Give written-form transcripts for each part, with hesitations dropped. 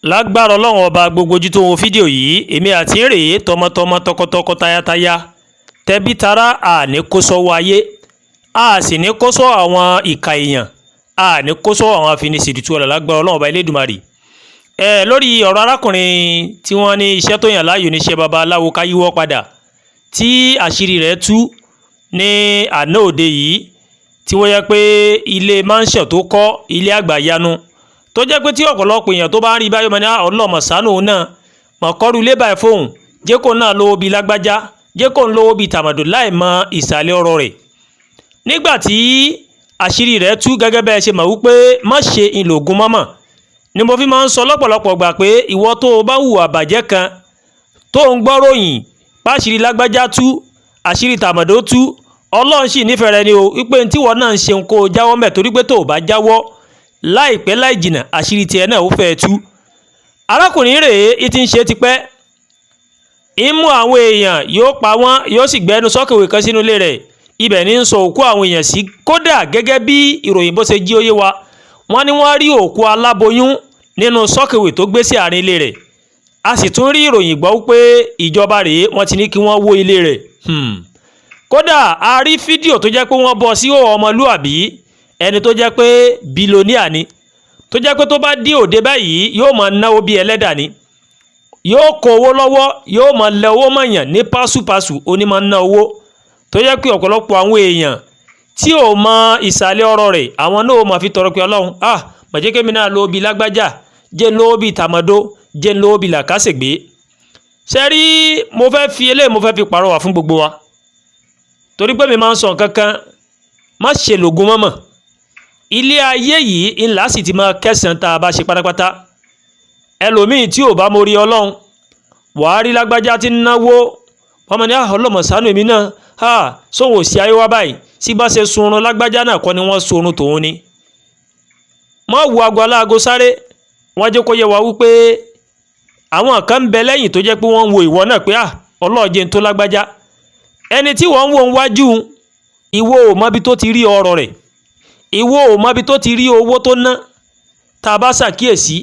lágbára ọlọ́run ọba gbogbo ojú tó wo fídíò yìí èmi àti rèé tọmọtọmọ tọkọtọkọ tayátayá tẹbí tará àní kó sọ́wọ́ ayé a sì ní kó sọ́ àwọn ìka èèyàn àní kó sọ́ àwọn afiniṣètùtù ọ̀la lágbára ọlọ́run ọba Elédùmarè. Lórí ọ̀rọ̀ arákùnrin tí wọ́n ní iṣẹ́ tó yàn láàyò níṣẹ́ babaláwo ká yíwọ́ padà tí àṣírí rẹ̀ tú ní àná òde yìí tí wọ́n yẹ pé ilé mansion tó kọ́ ilé àgbàyanu tó jẹ́ pé tí ọ̀pọ̀lọpọ̀ èèyàn tó bá ń rí báyọ̀ mọ́ ní ọlọ́mọ sánú náà mọ̀ kọ́rù ilé báyìí fóun jẹ́ kó náà lówó bíi lágbájá jẹ́ kó ń lówó bíi tàmàdò láì mọ ìsàlẹ̀ ọ̀rọ̀ rẹ̀. nígbà tí àṣírí rẹ̀ tú gẹ́gẹ́ bẹ́ẹ̀ ṣe mọ̀ wípé má ṣe ìlògùn mọ́mọ́ ni mo fi máa ń sọ lọ́pọ̀lọpọ̀ gbà pé ìwọ tó o bá hùwà bàjẹ́ kan tó ń gbọ́ròyìn páṣírí lágbájá tú àṣírí tàmàdò tú ọlọ́run sì nífẹ̀ẹ́ rẹ ni o wípé tí wọ́n náà ń ṣeun kó o jáwọ́ mẹ́ torí pé tó o bá jáwọ́ láìpẹ́ láì jìnà àṣírí tiẹ̀ náà ó fẹ́ẹ́ tú. arákùnrin rèé ti ń ṣe tipẹ́ ń mú àwọn èèyàn yóò pa wọ́n yóò sì gbẹ́nu sọ́kèwé kan sínú ilé rẹ̀ ibẹ̀ ní ń sọ òkú àwọn èèyàn sí kódà gẹ́gẹ́ bí ìròyìn bó ṣe jí ó yé wa wọ́n ní wọ́n rí òkú aláboyún nínú sọ́kèwé tó gbé sí àárín ilé rẹ̀ a sì tún rí ìròyìn gbọ́ pé ìjọba rèé wọ́n ti ní kí wọ́n wó ilé rẹ̀ kódà a rí fídíò tó jẹ́ pé wọ́n bọ́ sí ọmọlúàbí ẹni tó jẹ́ pé bílóníà ni tó jẹ́ pé tó bá dé òde báyìí yóò máa náwó bí ẹlẹ́dà ni yóò kó owó lọ́wọ́ yóò máa lẹ owó mọ̀yàn ní pásùpásù oní máa ná owó tó jẹ́ pé ọ̀pọ̀lọpọ̀ àwọn èèyàn tí ò mọ ìsàlẹ̀ ọ̀rọ̀ rẹ̀ àwọn náà máa fi tọrọ pé ọlọ́run mọ̀jẹ́kẹ́mi náà lówó bí lágbájá jẹ́ lówó bí tàmọ́dó jẹ́ lówó bí làkàṣègbè ṣe rí mo fẹ́ fi eléyìí mo fẹ́ fi pàrọwà fún gbogbo wa torí pé mi máa ń sọ nǹkan kan má ṣe lògùn mọ́mọ́ ilé ayé yìí ńlá sì ti máa kẹsàn-án tá a bá ṣe pátápátá ẹlòmíì tí ò bá mórí ọlọ́run wàá rí lágbájá tí ń náwó wọ́n mọ̀ ní ọlọ́mọ ṣàánú èmi náà sóhun ò sí ayé wá báyìí sí bá ṣe sunrun lágbájá náà kọ́ ni wọ́n sunrun tòun ni. mọ́ wo aago aláago sáré wọ́n jẹ́ kó yẹ wá wípé àwọn kan ń bẹ lẹ́yìn tó jẹ́ pé wọ́n ń wo ìwọ náà pé ọlọ́ọ̀jẹ̀ ń tó lágbájá ẹni tí wọ́n ń wo wájú ìwọ ò mọbi tó ti rí ọrọ̀ rẹ̀ ìwọ ò mọbi tó ti rí owó tó ná tá a bá ṣàkíyèsí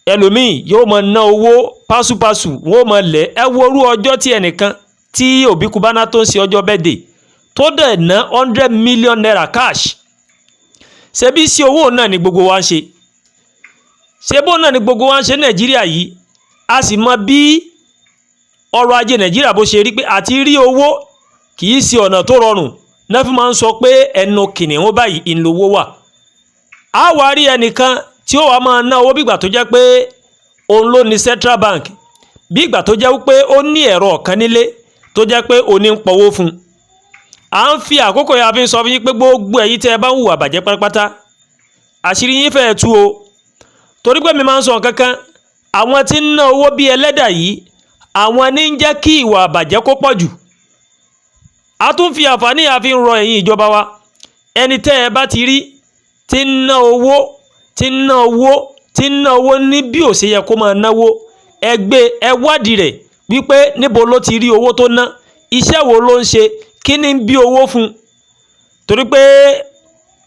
ẹlòmíì yóò máa ná owó pásùpásù wọn ò máa lẹ̀ ẹ worú ọjọ́ tí ẹnìkan tí Obi Cubana tó ń ṣe ọjọ́ bẹ́ẹ̀dẹ̀ tó dẹ̀ ná 100 million naira cash ṣebí sí owó náà ni gbogbo wa ń ṣe ṣebó náà ni gbogbo wa ń ṣe Nàìjíríà yìí a sì mọ bí ọrọ̀ ajé Nàìjíríà bó ṣe rí pé àti rí owó kì í ṣe ọ̀nà tó rọrùn náà fi máa ń sọ pé ẹnu kìnìún báyìí ìlówó wà á wá rí ẹnìkan tí ó wà máa ná owó bígbà tó jẹ́ pé òun ló ní Central Bank bígbà tó jẹ́ pé ó ní ẹ̀rọ ọ̀kan nílé tó jẹ́ pé òní ń pọ̀wó fún un à ń fi àkókò yà fi ń sọ fún yín pé gbogbo ẹ̀yin tẹ́ ẹ bá ń hùwà bàjẹ́ pátápátá àṣírí yín fẹ́ẹ́ tú o torí pé mi máa ń sọ nǹkan kan àwọn tí ń ná owó bí ẹlẹ́dà yìí àwọn ní ń jẹ́ kí ìwà àbàjẹ́ kó pọ̀ jù a tún fi àǹfààní àfi ń rọ ẹ̀yin ìjọba wa ẹni tẹ́ ẹ bá ti rí tí ń ná owó ní bí ò ṣe yẹ kó máa náwó ẹ wádìí rẹ̀ wípé níbo ló ti rí owó tó ná iṣẹ́ wo ló ń ṣe kí ni ń bí owó fún torí pé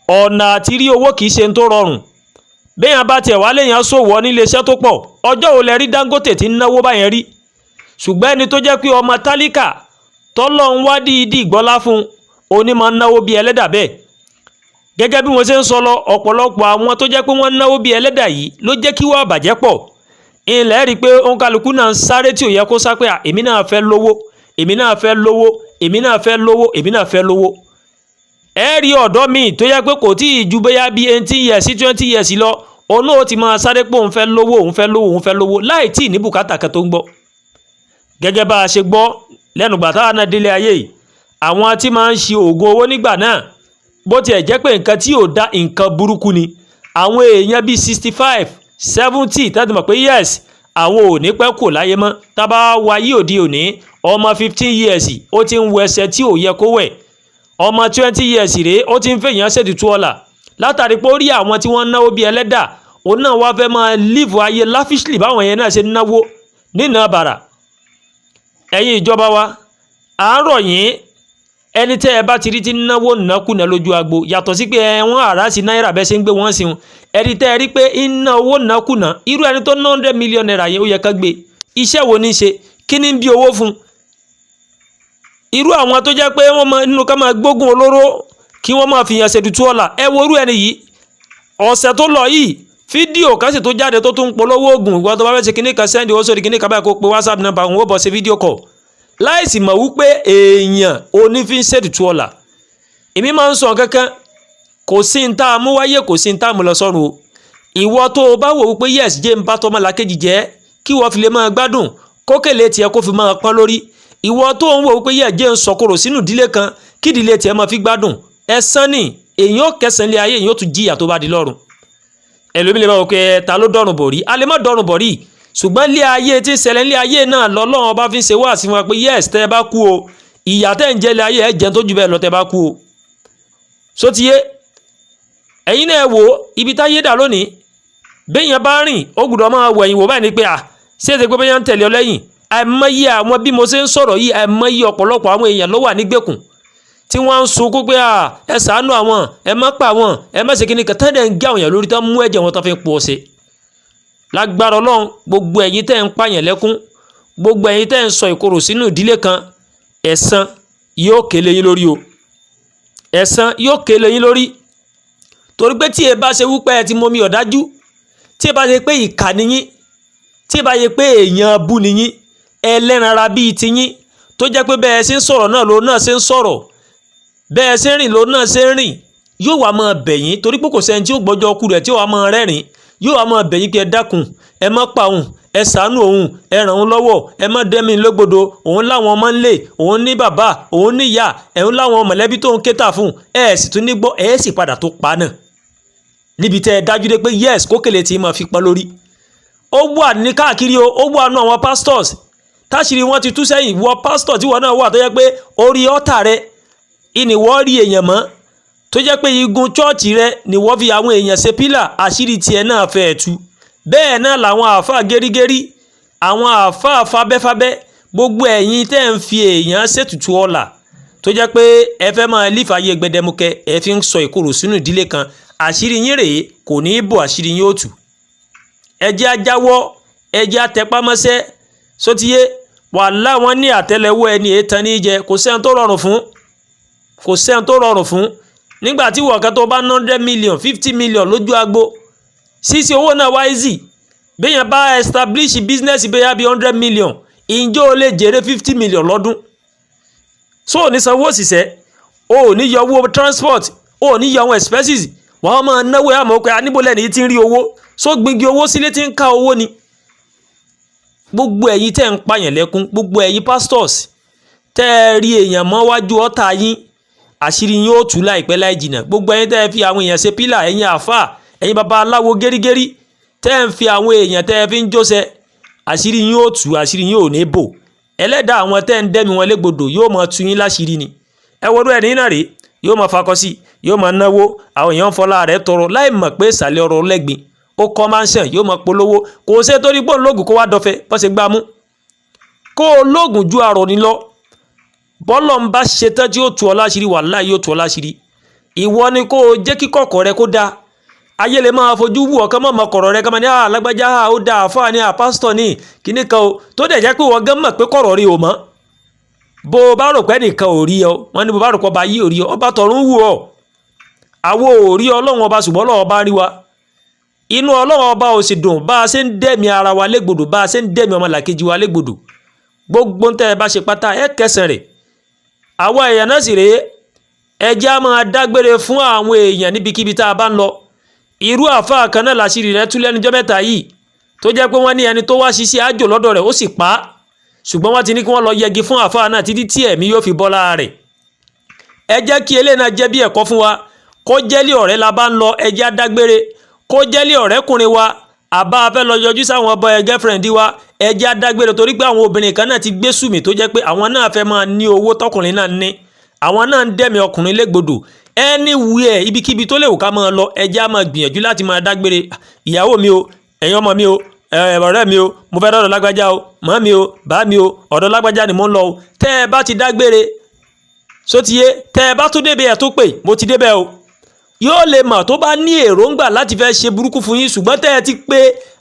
ọ̀nà àti rí owó kì í ṣe tó rọrùn béèyàn bá tiẹ̀ wá léèyàn ṣòwò nílé iṣẹ́ tó pọ̀ ọjọ́ wo lẹ rí Dangote tí ń náwó báyẹn rí ṣùgbọ́n ẹni tó jẹ́ pé ọmọ tálíkà tọ́lọ́run wá dídí ìgbọ́lá fún onímọ̀ náwó bí ẹlẹ́dà bẹ́ẹ̀ gẹ́gẹ́ bí wọ́n ṣe ń sọ lọ ọ̀pọ̀lọpọ̀ àwọn tó jẹ́ pé wọ́n náwó bí ẹlẹ́dà yìí ló jẹ́ kí wọ́n bàjẹ́ pọ̀ ilẹ̀ rí pé òǹkàlùkù náà ń sáré tí ò yẹ kó sá pé èmi náà fẹ́ lówó èmi náà fẹ́ lówó èmi náà fẹ́ lówó èmi náà fẹ́ lówó ẹ rí ọ̀dọ́ míì tó yẹ pé kò tí ì ju bóyá bí 18 years sí 20 years lọ òun náà ti máa sáré pé òun fẹ́ lówó òun fẹ́ lówó òun fẹ́ lówó láì tí ì ní bùkátà kan tó ń gbọ́ gẹ́gẹ́ bá a ṣe gbọ́ lẹ́nu gbà táwọn náà délé ayé yìí àwọn tí máa ń ṣe oògùn owó nígbà náà bó tiẹ̀ jẹ́ pé nǹkan tí ò dá nǹkan burúkú ni àwọn èèyàn bíi 65 70 tẹ́tí mọ̀ pé yes àwọn ò ní pẹ́ kò láyé mọ́ tábà wáyé òde òní ọmọ 15 years ó ti ń wọ ẹsẹ̀ tí ò yẹ kó wẹ̀ ọmọ 20 years rèé ó ti ń fèèyàn ṣètùtù ọ̀la látàrí pé ó rí àwọn tí wọ́n náwó bíi ẹlẹ́dà òun náà wá fẹ́ máa live ayé lavishly báwọn yẹn náà ṣe náwó nínú àbàrà ẹ̀yin ìjọba wa à ń rọ̀ yín ẹni tẹ́ ẹ bá ti rí ti náwó nàkúnà lójú agbo yàtọ̀ sí pé wọ́n àrá sí náírà bẹ́ẹ̀ ṣe ń gbé wọ́n sí wọn ẹ̀rí tẹ́ ẹ rí pé iná owó nàkúnà irú ẹni tó ná 100 million naira yẹn ó yẹ ká gbé iṣẹ́ wo ní ṣe kí ní bí owó fún irú àwọn tó jẹ́ pé wọ́n máa nínú ká máa gbógun olóró kí wọ́n máa fi yàn ṣètùtù ọ̀la ẹ wo irú ẹni yìí ọ̀sẹ̀ tó lọ yìí fídíò kan sì tó jáde tó tún polówó oògùn ìwọ tó bá fẹ́ ṣe kíní kan sẹ́ndì ó sórí kíní kan báyìí kó pe WhatsApp number òun ó bọ̀ ṣe fídíò kọ̀ láìsí mọ̀ wípé èèyàn onífín ṣètùtù ọ̀la èmi máa ń sọ kankan kò sí ń tá a mú wáyé kò sí ń tá a mú lọ sọ́run o ìwọ tó o bá wò wípé yes jẹ́ ń bá tọ́mọ làkejì jẹ́ kí wọ́n fi lè máa gbádùn kókèlè tiẹ̀ kó fi máa pọ́n lórí ìwọ tó ń wò wípé yes jẹ́ ń sọkòrò sínú ìdílé kan kí ìdílé tiẹ̀ máa fi gbádùn ẹ̀san ni èyàn ó kẹsàn-án lé ayé èyàn ó tún jìyà tó bá di lọ́run ẹlòmí lè máa wò pé ta ló dọ́rùn bọ̀ rí a lè má dọ́rùn bọ̀ rí ṣùgbọ́n lé ayé tí ń ṣẹlẹ̀ lé ayé náà lọ́lọ́run ọba fi ń ṣe wá sí wọn pé yes tẹ́ ẹ bá kú o ìyà tẹ́ ń jẹ lé ayé ẹ jẹun tó jù bẹ́ẹ̀ lọ tẹ́ bá kú o sotiye ẹ̀yin náà wò ibi táyé dà lónìí béèyàn bá rìn ó gbọ́dọ̀ máa wẹ̀yìn wò báyìí ni pé à ṣé ètò pé béèyàn ń tẹ̀lé ọ lẹ́yìn àìmọye àwọn bí mo ṣe ń sọ̀rọ̀ yìí àìmọye ọ̀pọ̀lọpọ̀ àwọn èèyàn ló wà nígbèkùn tí wọ́n ń sunkún pé ẹ ṣàánú àwọn ẹ má pa àwọn ẹ má ṣe kíní kan tán dẹ̀ ń gé àwọn èèyàn lórí tán mú ẹ̀jẹ̀ wọn tán fi pọ̀ ṣe lágbára Ọlọ́run gbogbo ẹ̀yin tẹ́ ń pààyàn lẹ́kún gbogbo ẹ̀yin tẹ́ ń sọ ìkorò sínú ìdílé kan ẹ̀san yóò kélé yín lórí o ẹ̀san yóò kélé yín lórí torí pé tí ẹ bá ṣe wípé ẹ ti mọmi ọ̀dájú tí ẹ bá ṣe pé ìkà niyín tí ẹ bá ṣe pé èèyàn bú niyín ẹlẹ́ran ara bíi tiyín tó jẹ́ pé bẹ́ẹ̀ ṣe ń sọ̀rọ̀ náà ló náà ṣe ń sọ̀rọ̀ bẹ́ẹ̀ ṣe ń rìn ló náà ṣe ń rìn yóò wá máa bẹ̀yìn torí pé kò sẹ́ni tí ó gbọ́jọ́ ọkù rẹ̀ tí ó wá máa rẹ́rìn yóò wá máa bẹ̀yìn pé ẹ dákun ẹ má pa òun ẹ ṣàánú òun ẹ ràn òun lọ́wọ́ ẹ má dẹ́mi lógbodò òun láwọn ọmọ ńlẹ̀ òun ní bàbá òun ní ìyá òun láwọn mọ̀lẹ́bí tó ń kéta fún ẹ sì tún ní gbọ́ ẹ sì padà tó pa náà níbi tẹ́ ẹ dájú dé pé yes kókèlè tí máa fi pọ́n lórí ó wà ní káàkiri ó wà nù àwọn pastors táṣìírí wọn ti tú sẹ́yìn wọ pastor tí wọn náà wà tó jẹ́ pé orí ọ́tà rẹ ìníwọ́ rí èèyàn mọ́ tó jẹ́ pé igun chọ́ọ̀chì rẹ ni wọ́n fi àwọn èèyàn ṣe pílà àṣírí tiẹ̀ náà fẹ́ẹ̀ tú bẹ́ẹ̀ náà làwọn àáfàá gẹ́rígẹ́rí àwọn àáfàá fabẹ́fabẹ́ gbogbo ẹ̀yin tẹ́ ń fi èèyàn ṣètùtù ọ̀la tó jẹ́ pé ẹ fẹ́ máa lífàyè gbẹdẹmukẹ ẹ fi ń sọ ìkorò sínú ìdílé kan àṣírí yín rèé kò ní í bò àṣírí yín ó tú ẹ jẹ́ ajáwọ́ ẹ jẹ́ atẹpámọ́sẹ́ sótìyé wàhálà wọn ní àtẹ́lẹwọ́ ẹni ètàn ní jẹ kò sẹ́ni tó rọrùn fún nígbà tí wọ̀ọ́kẹ́ tó bá 100 million 50 million lójú agbo sísí owó náà wá easy béèyàn bá establish business bẹ́yà bí 100 million ìjọ ó lè jèrè 50 million lọ́dún so ò ní sanwó òṣìṣẹ́ o ò ní yọ owó transport o ò ní yọ àwọn expenses wọ́n máa náwó ẹ̀ àmọ́ pé aníbólẹ̀ ní ti ń rí owó so gbígbé owó sílé tí ń ká owó ni gbogbo ẹ̀yin tẹ́ ń pààyàn lẹ́kún gbogbo ẹ̀yin pastors tẹ́ ẹ rí èèyàn mọ́ wájú ọ̀tá yín àṣírí yín ó tú láìpẹ́ láì jìnnà gbogbo ẹ̀yin tẹ́ ẹ fi àwọn èèyàn ṣe pílà ẹ̀yin àáfà ẹ̀yin baba aláwo gẹ́rígẹ́rí tẹ́ ẹ ń fi àwọn èèyàn tẹ́ ẹ fi ń jóṣẹ́ àṣírí yín ó tú àṣírí yín ò ní bò ẹlẹ́dàá àwọn tẹ́ ń dẹ́mi wọn légbodò yóò máa tú yín láṣírí ni ẹ wọ́n ẹni náà rèé yóò máa fakọ sí yóò máa náwó àwọn èèyàn fọlá rẹ̀ tọrọ láì mọ̀ pé ìsàlẹ̀ ọ̀rọ̀ lẹ́gbìn ó kọ́ mansion yóò máa polówó kò ṣe torí pé ológun kó wá dọ̀fẹ́ bọ́ ṣe gbá mú kó ológun ju àrò ní lọ bọ́lọ̀ ń bá ṣe tán tí ó tú ọ láṣìírí wàláhì yóò tú ọ láṣìírí ìwọ ni kó o jẹ́ kí kọ̀kọ̀ rẹ kó dáa ayé lè máa fojú wù ọ̀kan mọ̀ kọ̀rọ̀ rẹ kọ́mọ ní alágbájá ó dáa àfáà ní pásítọ̀ ní kíní kan o tó dẹ̀ jẹ́ pé wọ́n gán mọ̀ pé kọ̀rọ̀ rí o mọ́ bó o bá rò pé nìkan ò rí ọ wọ́n ní bó bá rò pé ọba yìí ò rí ọ ọba tọ̀run wù ọ àwo ò rí ọlọ́run ọba ṣùgbọ́n ọlọ́run ọba rí wa inú ọlọ́run ọba ò sì dùn bá a ṣe ń dẹ̀mí ara wa légbodò bá a ṣe ń dẹ̀mí ọmọlàkejì wa légbodò gbogbo tẹ́ ẹ bá ṣe pátá ẹ kẹsàn rẹ̀ àwọn èèyàn náà sì rèé ẹjẹ́ á máa dágbére fún àwọn èèyàn níbikíbi tá a bá ń lọ irú àfáà kan náà láṣìírí rẹ̀ tú lẹ́nujọ́ mẹ́ta yìí tó jẹ́ pé wọ́n ní ẹni tó wá ṣiṣẹ́ àjò lọ́dọ̀ rẹ̀ ó sì pa á ṣùgbọ́n wọ́n ti ní kí wọ́n lọ yẹgi fún àfáà náà títí tí ẹ̀mí yóò fi bọ́ lára rẹ̀ ẹ jẹ́ kí eléyìí náà jẹ́ bí ẹ̀kọ́ fún wa kó jẹ́lé ọ̀rẹ́ la bá ń lọ ẹjẹ́ á dágbére kó jẹ́lé ọ̀rẹ́kùnrin wa àbá fẹ́ lọ yọjú sáwọn ọbọ ẹ̀ girlfriend wa ẹjẹ́ á dágbére torí pé àwọn obìnrin kan náà ti gbé sùmí tó jẹ́ pé àwọn náà fẹ́ máa ní owó tọkùnrin náà ní àwọn náà ń dẹ̀mí ọkùnrin légbodò anywhere ibikíbi tó lè wù ká máa lọ ẹjẹ́ á máa gbìyànjú láti máa dágbére ìyàwó mi o ẹ̀yin ọmọ mi o ọ̀rẹ́ mi o mo fẹ́ dọ́dọ̀ lágbájá o mọ́ mi o bá mi o ọ̀dọ̀ lágbájá ni mo ń lọ o tẹ́ ẹ bá ti dágbére sótìyé tẹ́ ẹ bá tún débẹ̀ ẹ̀ tó pè mo ti débẹ̀ o yóò lè mọ̀ tó bá ní èròǹgbà láti fẹ́ ṣe burúkú fún yín ṣùgbọ́n tẹ́ ẹ ti pé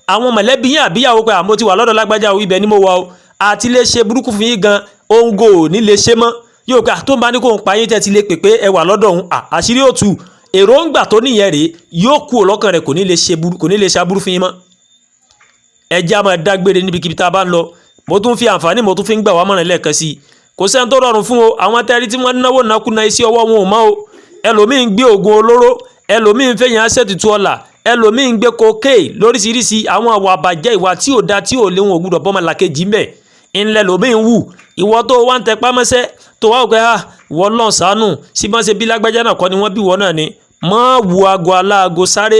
àwọn mọ̀lẹ́bí yín àbíyàwó pé àmọ́ ti wà lọ́dọ̀ lágbájá o ibẹ̀ ni mo wà o àti lè ṣe burúkú fún yín gan òǹgò ò ní lè ṣe mọ́ yóò pé tó ń bá ní kó ń pa yín tẹ́ ti lè pè pé ẹ wà lọ́dọ̀ òun àṣírí òtù èròǹgbà tó níyẹn rèé yóò kú ọlọ́kàn rẹ̀ kò ní lè ṣe aburú fún yín mọ́. ẹ já máa dágbére níbikíbi tá a bá ń lọ mo tún fi àǹfààní mo tún fi ń gbà wá mọ̀ràn lẹ́ẹ̀kan sí i kò sẹ́ni tó rọrùn fún o àwọn tẹ́rí tí wọ́n náwó nákúnná iṣẹ́ ọwọ́ wọn ò mọ́ o ẹlòmíín gbé oògùn olóró ẹlòmíín fẹ́yàn ṣètùtù ọ̀la ẹlòmíín gbé kokéè lóríṣiríṣi àwọn àwọ̀ àbàjẹ́ ìwà tí ò da tí ò léwọn ò gbúdọ̀ bọ́mọ làkejì ń bẹ̀ ńlẹ̀ lòmíín wù ìwọ tó wá ń tẹ pámẹ́sẹ́ tó wá òkè wọ́n lọ́n sánú síbọn ṣe bí lágbájá náà kọ́ ni wọ́n bí wọ́n náà ni mọ́ wu aago aláago sáré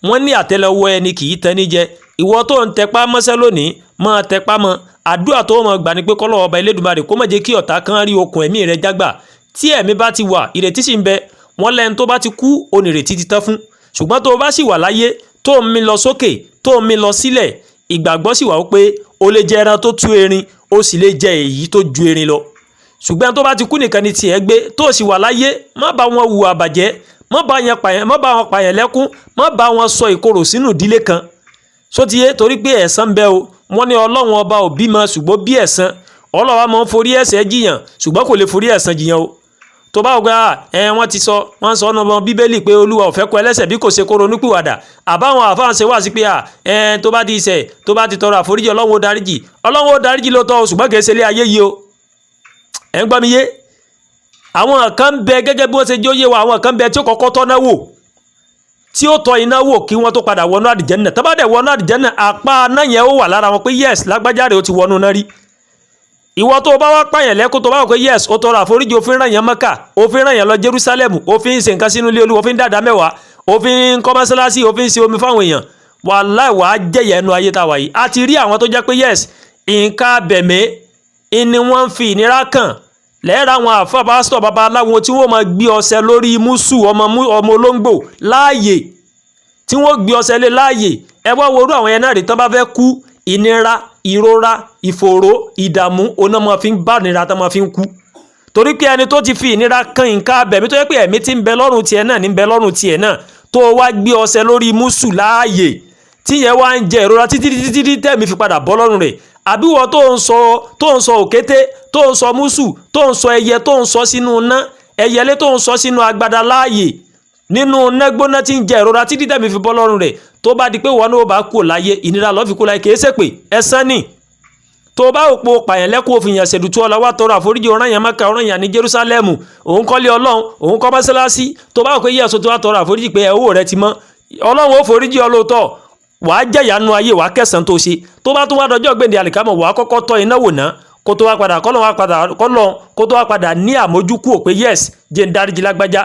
wọ́n ní àtẹ́lẹwọ́ ẹni kì í tẹ́ ní jẹ ìwọ tó ń tẹ pámẹ́sẹ́ lónìí mọ́ tẹ pámọ́ àdúrà tó mọ̀ gbà ní pé kọ́lọ́ ọba Elédùmarè kó má jẹ́ kí ọ̀tá kan rí okùn ẹ̀mí rẹ̀ jágbà tí ẹ̀mí bá ti wà ìrètí sì ń bẹ wọ́n lẹ́ni tó bá ti kú onírètí ti tán fún ṣùgbọ́n tó bá sì wà láyé tó ń mi lọ sókè tó ń mi lọ sílẹ̀ ìgbàgbọ́ sì wà ó pé o lè jẹ ẹran tó tú erin o sì lè jẹ èyí tó ju erin lọ ṣùgbọ́n tó bá ti kú nìkan ni tiẹ̀ gbé tó sì wà láyé má bá wọn hùwà bàjẹ́ má bá wọn pààyàn lẹ́kún má bá wọn sọ ìkorò sínú ìdílé kan sótìyé torí pé ẹ̀san ń bẹ o wọ́n ní ọlọ́run ọba ò bímọ ṣùgbọ́n bí ẹ̀san ọlọ́wà máa ń forí ẹ̀ṣẹ̀ jiyàn ṣùgbọ́n kò lè forí ẹ̀san jiyàn o tó bá gba wọ́n sọ ọ́nà bíbélì pé olúwa ò fẹ́ kó ẹlẹ́ṣẹ̀ bí kò ṣe kó ronúpìwàdà àbáwọn àfáànṣe wà sí pé tó bá ti ṣẹ̀ tó bá ti tọrọ àforíjì ọlọ́run ó dáríjì ló tọ́ ṣùgbọ́n kì í ṣe ilé ayé yìí o ẹ̀ ń gbọ́ mi yé àwọn kan bẹ gẹ́gẹ́ bí wọ́n ṣe jóyè wa àwọn kan bẹ tí ó kọ́kọ́ tọ́ náà wò tí ó tọ́ iná wò kí wọ́n tó padà wọnú àdìjẹ́nà tó bá dẹ̀ wọnú àdìjẹ́nà àpá náà yẹn ó wà lára wọn pé yes lágbájá rẹ̀ ó ti wọnú náà rí ìwọ tó bá wá pààyàn lẹ́kún tó bá wọ pé yes ó tọrọ àforíjì òfin ràn yẹn Mẹ́kà òfin ràn yẹn lọ Jerusalem òfin ṣe nǹkan sínú ilé Olúwa òfin dàda mẹ́wàá òfin kọ́ mọ́sálásí òfin ṣe omi fáwọn èèyàn wàláì wàá jẹ̀yà ẹnu ayé tá a wà yìí a ti rí àwọn tó jẹ́ pé yes nǹkan abẹ̀mẹ́ ni wọ́n ń fi ìnira kàn lẹ́ẹ̀rọ àwọn àfa pásítọ̀ babaláwo tí wọ́n máa gbé ọṣẹ lórí mùsù ọmọ olóńgbò láàyè tí wọ́n gbé ọṣẹ lé láàyè ẹ wá worú àwọn yẹn náà rí tán bá fẹ́ kú ìnira ìrora ìfòòró ìdààmú oná máa fi ń bá ìnira tán máa fi ń kú torí pé ẹni tó ti fi ìnira kan nǹkan abẹ̀mí tó yẹ pé ẹ̀mí ti ń bẹ lọ́rùn tiẹ̀ náà ní ń bẹ lọ́rùn tiẹ̀ náà tó wá gbé ọṣẹ lórí mùsù láàyè tí yẹn wá ń jẹ ìrora títí tẹ̀mí fi padà bọ́ lọ́rùn rẹ̀ àbí wọ́n tó ń sọ òkété tó ń sọ mùsù tó ń sọ ẹyẹ tó ń sọ sínú iná ẹyẹlé tó ń sọ sínú agbada láàyè nínú nẹ́gbóná tí ń jẹ ìrora títí tẹ̀mí fi bọ́ lọ́rùn rẹ̀ tó bá di pé wọn náà bá kú láyé ìnira lọ́ọ́ fi kú láyé kìí ṣe pé ẹ̀san ni tó bá òpó pààyàn lẹ́kọ̀ọ́ òfin yàn ṣèdùtú ọlá wà tọrọ àforíjì ọ̀ràn yàn Mẹ́kà ọ̀ràn yàn ní Jerúsálẹ́mù òun kọ́lé ọlọ́run òun kọ́ mọ́sálásí tó bá òpó yíyàsó tó wà tọrọ àforíjì pé owó rẹ ti mọ́ ọlọ́run ó foríjì ọlọ́tọ̀ wàá jẹ̀yànú ayé wàá kẹsàn tó ṣe tó bá tún wá dọjọ́ gbèǹde àlìkámọ̀ wàá kọ́kọ́ tọ́ iná wò ná kó tó wá padà ní àmójúkú ò pé yes jẹ́ ń dáríjì lágbájá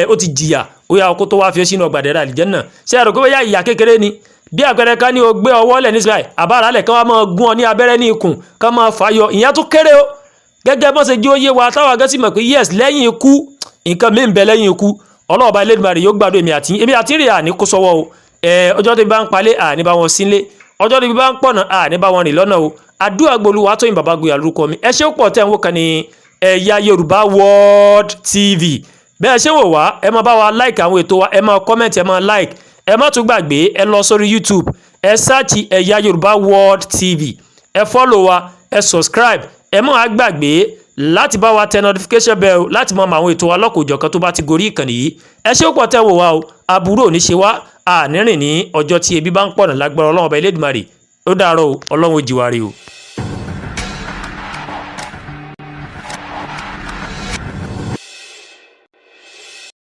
ó ti jìyà ó yà kó tó wá fi sínú ọgbà dẹ̀rẹ̀ àlìjẹ́nnà ṣé ẹ̀rọ pé bóyá ìyà kékeré ni bí àpẹẹrẹ ká ní o gbé ọwọ́ lẹ̀ ní síbáì àbára lẹ̀ ká wá máa gún ọ ní abẹ́rẹ́ ní ikùn ká máa fà yọ ìyẹn tó kéré o gẹ́gẹ́ bọ́n ṣe jí ó yé wa táwọn agẹ́sì mọ̀ pé yes lẹ́yìn ikú nǹkan mí ń bẹ lẹ́yìn ikú ọlọ́ọ̀bá Elédùmarè yóò gbàdúrà èmi àti rè àní kó sọ́wọ́ o ọjọ́ tó bí bá ń palẹ̀ àní bá wọn sínlé ọjọ́ tó bí bá ń pọ̀nà àní bá wọn rìn lọ́nà o àdúrà gbolúwa Tóyìn Bàbágboyè lórúkọ mi ẹ ṣé pọ̀ tẹ́ ń wò kan ní Ẹ̀yà Yorùbá World TV bẹ́ẹ̀ ṣé wò wá ẹ máa bá wa like àwọn ètò wa ẹ máa comment ẹ máa like ẹ má tún gbàgbé ẹ lọ sórí YouTube ẹ search Ẹ̀yà Yorùbá World TV ẹ follow wa ẹ subscribe ẹ má gbàgbé láti bá wa tẹ notification bell láti mọ àwọn ètò wa lọ́kọ̀ọ́jọ̀kan tó bá ti gorí ìkànnì yìí ẹ ṣé pọ̀ tẹ́ wò wá o aburú ò ní ṣe wá ànírìn ní ọjọ́ tí ebi bá ń pọ̀nà lágbára Ọlọ́run ọba Elédùmarè ó dàárọ̀ o Ọlọ́run ó jí wa rí o.